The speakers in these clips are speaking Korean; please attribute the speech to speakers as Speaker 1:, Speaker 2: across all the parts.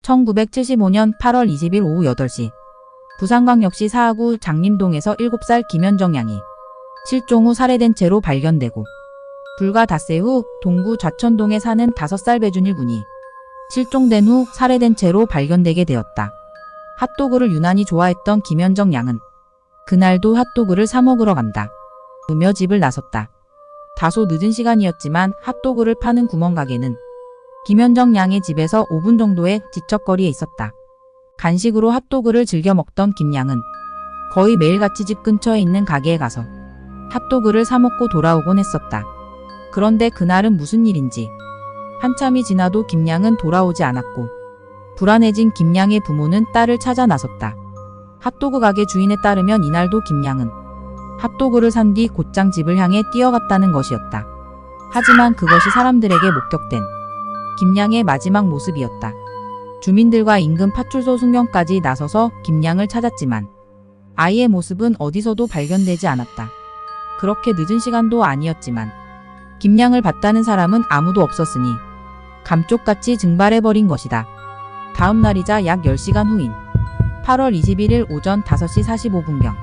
Speaker 1: 1975년 8월 20일 오후 8시 부산광역시 사하구 장림동에서 7살 김현정 양이 실종 후 살해된 채로 발견되고 불과 닷새 후 동구 좌천동에 사는 5살 배준일 군이 실종된 후 살해된 채로 발견되게 되었다. 핫도그를 유난히 좋아했던 김현정 양은 그날도 핫도그를 사 먹으러 간다 으며 집을 나섰다. 다소 늦은 시간이었지만 핫도그를 파는 구멍가게는 김현정 양의 집에서 5분 정도의 지척거리에 있었다. 간식으로 핫도그를 즐겨 먹던 김 양은 거의 매일같이 집 근처에 있는 가게에 가서 핫도그를 사 먹고 돌아오곤 했었다. 그런데 그날은 무슨 일인지 한참이 지나도 김 양은 돌아오지 않았고 불안해진 김 양의 부모는 딸을 찾아 나섰다. 핫도그 가게 주인에 따르면 이날도 김 양은 핫도그를 산 뒤 곧장 집을 향해 뛰어갔다는 것이었다. 하지만 그것이 사람들에게 목격된 김 양의 마지막 모습이었다. 주민들과 인근 파출소 순경까지 나서서 김 양을 찾았지만 아이의 모습은 어디서도 발견되지 않았다. 그렇게 늦은 시간도 아니었지만 김 양을 봤다는 사람은 아무도 없었으니 감쪽같이 증발해버린 것이다. 다음 날이자 약 10시간 후인 8월 21일 오전 5시 45분경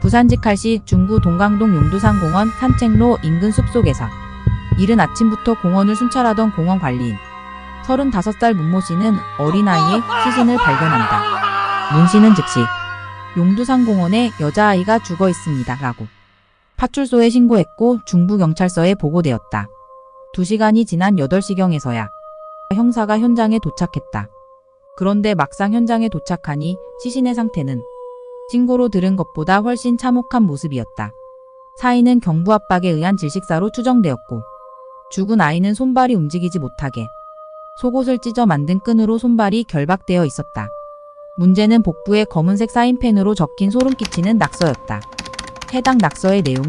Speaker 1: 부산 직할시 중구 동강동 용두산 공원 산책로 인근 숲속에서 이른 아침부터 공원을 순찰하던 공원 관리인 35살 문모 씨는 어린아이의 시신을 발견한다. 문 씨는 즉시 용두산 공원에 여자아이가 죽어 있습니다 라고 파출소에 신고했고 중부경찰서에 보고되었다. 2시간이 지난 8시경에서야 형사가 현장에 도착했다. 그런데 막상 현장에 도착하니 시신의 상태는 신고로 들은 것보다 훨씬 참혹한 모습이었다. 사인은 경부 압박에 의한 질식사로 추정되었고 죽은 아이는 손발이 움직이지 못하게 속옷을 찢어 만든 끈으로 손발이 결박되어 있었다. 문제는 복부에 검은색 사인펜으로 적힌 소름 끼치는 낙서였다. 해당 낙서의 내용은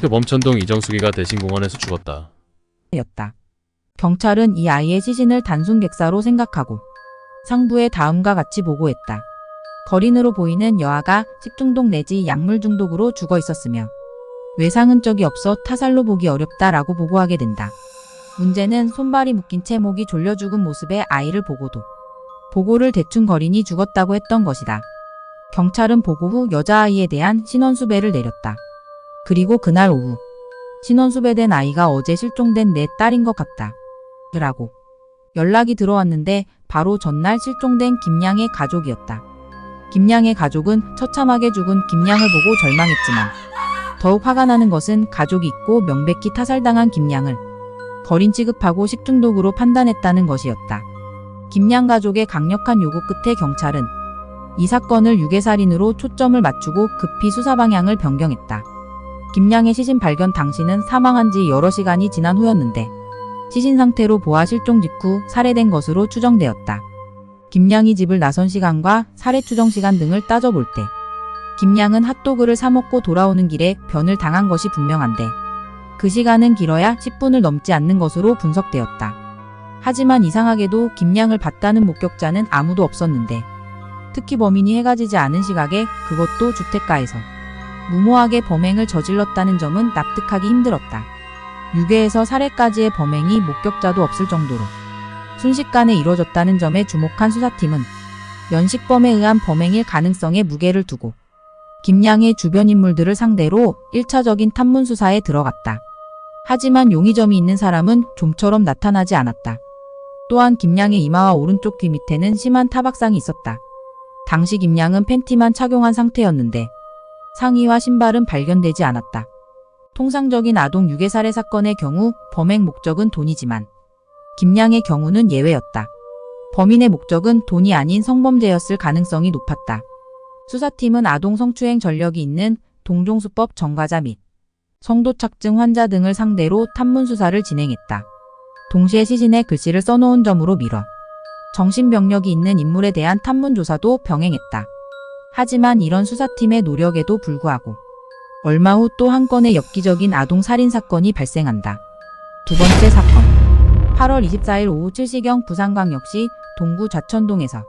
Speaker 2: 멈천동 이정숙이가 대신공원에서 죽었다.
Speaker 1: 였다. 경찰은 이 아이의 시신을 단순 객사로 생각하고 상부에 다음과 같이 보고했다. 거린으로 보이는 여아가 식중독 내지 약물 중독으로 죽어 있었으며 외상 흔적이 없어 타살로 보기 어렵다라고 보고하게 된다. 문제는 손발이 묶인 채 목이 졸려 죽은 모습의 아이를 보고도 보고를 대충 거린이 죽었다고 했던 것이다. 경찰은 보고 후 여자아이에 대한 신원수배를 내렸다. 그리고 그날 오후 신원수배된 아이가 어제 실종된 내 딸인 것 같다 라고 연락이 들어왔는데 바로 전날 실종된 김양의 가족이었다. 김양의 가족은 처참하게 죽은 김양을 보고 절망했지만 더욱 화가 나는 것은 가족이 있고 명백히 타살당한 김양을 거린 취급하고 식중독으로 판단했다는 것이었다. 김양 가족의 강력한 요구 끝에 경찰은 이 사건을 유괴살인으로 초점을 맞추고 급히 수사 방향을 변경했다. 김양의 시신 발견 당시는 사망한 지 여러 시간이 지난 후였는데 시신 상태로 보아 실종 직후 살해된 것으로 추정되었다. 김양이 집을 나선 시간과 살해 추정 시간 등을 따져볼 때 김양은 핫도그를 사 먹고 돌아오는 길에 변을 당한 것이 분명한데 그 시간은 길어야 10분을 넘지 않는 것으로 분석되었다. 하지만 이상하게도 김양을 봤다는 목격자는 아무도 없었는데 특히 범인이 해가 지지 않은 시각에 그것도 주택가에서 무모하게 범행을 저질렀다는 점은 납득하기 힘들었다. 유괴에서 살해까지의 범행이 목격자도 없을 정도로 순식간에 이뤄졌다는 점에 주목한 수사팀은 연식범에 의한 범행일 가능성에 무게를 두고 김양의 주변 인물들을 상대로 1차적인 탐문 수사에 들어갔다. 하지만 용의점이 있는 사람은 좀처럼 나타나지 않았다. 또한 김양의 이마와 오른쪽 귀 밑에는 심한 타박상이 있었다. 당시 김양은 팬티만 착용한 상태였는데 상의와 신발은 발견되지 않았다. 통상적인 아동 유괴살해 사건의 경우 범행 목적은 돈이지만 김양의 경우는 예외였다. 범인의 목적은 돈이 아닌 성범죄였을 가능성이 높았다. 수사팀은 아동 성추행 전력이 있는 동종수법 전과자 및 성도착증 환자 등을 상대로 탐문 수사를 진행했다. 동시에 시신에 글씨를 써놓은 점으로 미뤄 정신병력이 있는 인물에 대한 탐문 조사도 병행했다. 하지만 이런 수사팀의 노력에도 불구하고 얼마 후 또 한 건의 엽기적인 아동 살인 사건이 발생한다. 두 번째 사건. 8월 24일 오후 7시경 부산광역시 동구 좌천동에서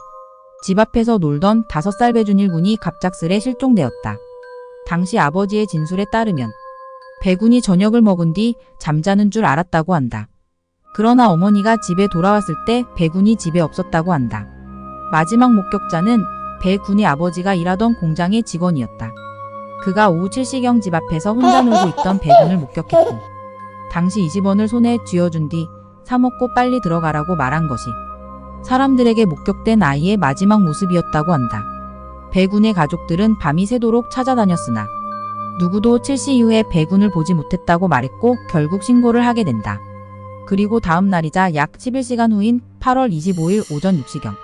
Speaker 1: 집 앞에서 놀던 5살 배준일 군이 갑작스레 실종되었다. 당시 아버지의 진술에 따르면 배 군이 저녁을 먹은 뒤 잠자는 줄 알았다고 한다. 그러나 어머니가 집에 돌아왔을 때 배군이 집에 없었다고 한다. 마지막 목격자는 배군의 아버지가 일하던 공장의 직원이었다. 그가 오후 7시경 집 앞에서 혼자 놀고 있던 배군을 목격했고 당시 20원을 손에 쥐어준 뒤 사 먹고 빨리 들어가라고 말한 것이 사람들에게 목격된 아이의 마지막 모습이었다고 한다. 배군의 가족들은 밤이 새도록 찾아다녔으나 누구도 7시 이후에 배군을 보지 못했다고 말했고 결국 신고를 하게 된다. 그리고 다음 날이자 약 11시간 후인 8월 25일 오전 6시경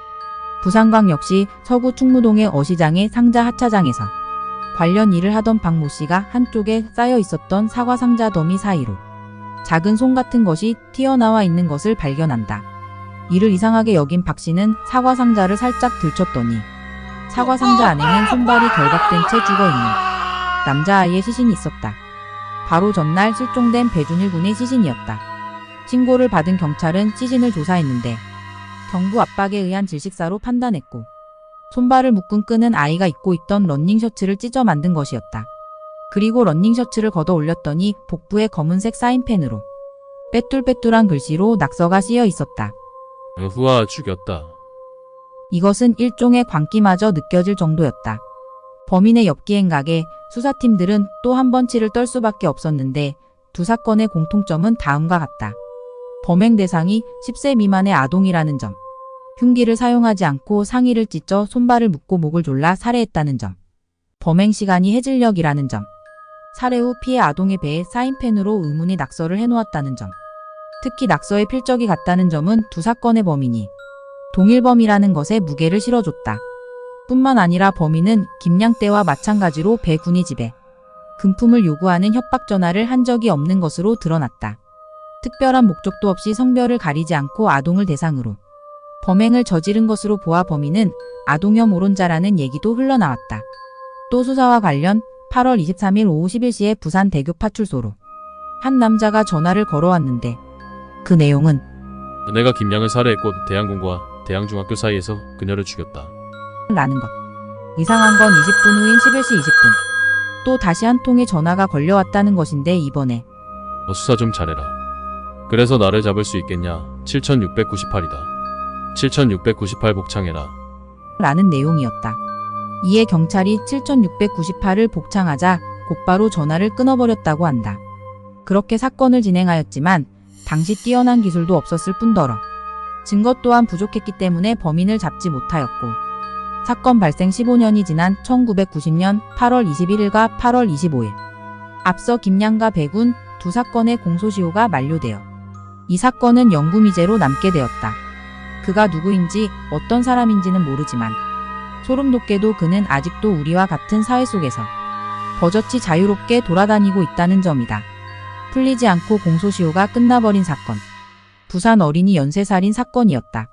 Speaker 1: 부산광역시 서구 충무동의 어시장의 상자 하차장에서 관련 일을 하던 박 모 씨가 한쪽에 쌓여 있었던 사과 상자 더미 사이로 작은 솜 같은 것이 튀어나와 있는 것을 발견한다. 이를 이상하게 여긴 박 씨는 사과 상자를 살짝 들쳤더니 사과 상자 안에는 손발이 결박된 채 죽어있는 남자아이의 시신이 있었다. 바로 전날 실종된 배준일 군의 시신이었다. 신고를 받은 경찰은 시신을 조사했는데 경부 압박에 의한 질식사로 판단했고 손발을 묶은 끈은 아이가 입고 있던 러닝셔츠를 찢어 만든 것이었다. 그리고 러닝셔츠를 걷어 올렸더니 복부에 검은색 사인펜으로 빼뚤빼뚤한 글씨로 낙서가 쓰여 있었다.
Speaker 2: 후아 죽였다.
Speaker 1: 이것은 일종의 광기마저 느껴질 정도였다. 범인의 엽기행각에 수사팀들은 또 한 번 치를 떨 수밖에 없었는데 두 사건의 공통점은 다음과 같다. 범행 대상이 10세 미만의 아동이라는 점, 흉기를 사용하지 않고 상의를 찢어 손발을 묶고 목을 졸라 살해했다는 점, 범행 시간이 해질녘이라는 점, 살해 후 피해 아동의 배에 사인펜으로 의문의 낙서를 해놓았다는 점, 특히 낙서의 필적이 같다는 점은 두 사건의 범인이 동일범이라는 것에 무게를 실어줬다. 뿐만 아니라 범인은 김양떼와 마찬가지로 배군이 집에 금품을 요구하는 협박 전화를 한 적이 없는 것으로 드러났다. 특별한 목적도 없이 성별을 가리지 않고 아동을 대상으로 범행을 저지른 것으로 보아 범인은 아동혐 오론자라는 얘기도 흘러나왔다. 또 수사와 관련 8월 23일 오후 11시에 부산 대교 파출소로 한 남자가 전화를 걸어왔는데 그 내용은
Speaker 2: 내가 김양을 살해했고 대양공과 대양중학교 사이에서 그녀를 죽였다.
Speaker 1: 라는 것. 이상한 건 20분 후인 11시 20분. 또 다시 한 통의 전화가 걸려왔다는 것인데 이번에
Speaker 2: 너 수사 좀 잘해라. 그래서 나를 잡을 수 있겠냐? 7698이다. 7698 복창해라.
Speaker 1: 라는 내용이었다. 이에 경찰이 7698을 복창하자 곧바로 전화를 끊어버렸다고 한다. 그렇게 사건을 진행하였지만 당시 뛰어난 기술도 없었을 뿐더러 증거 또한 부족했기 때문에 범인을 잡지 못하였고 사건 발생 15년이 지난 1990년 8월 21일과 8월 25일 앞서 김양과 배군 두 사건의 공소시효가 만료되어 이 사건은 영구미제로 남게 되었다. 그가 누구인지 어떤 사람인지는 모르지만 소름 돋게도 그는 아직도 우리와 같은 사회 속에서 버젓이 자유롭게 돌아다니고 있다는 점이다. 풀리지 않고 공소시효가 끝나버린 사건. 부산 어린이 연쇄살인 사건이었다.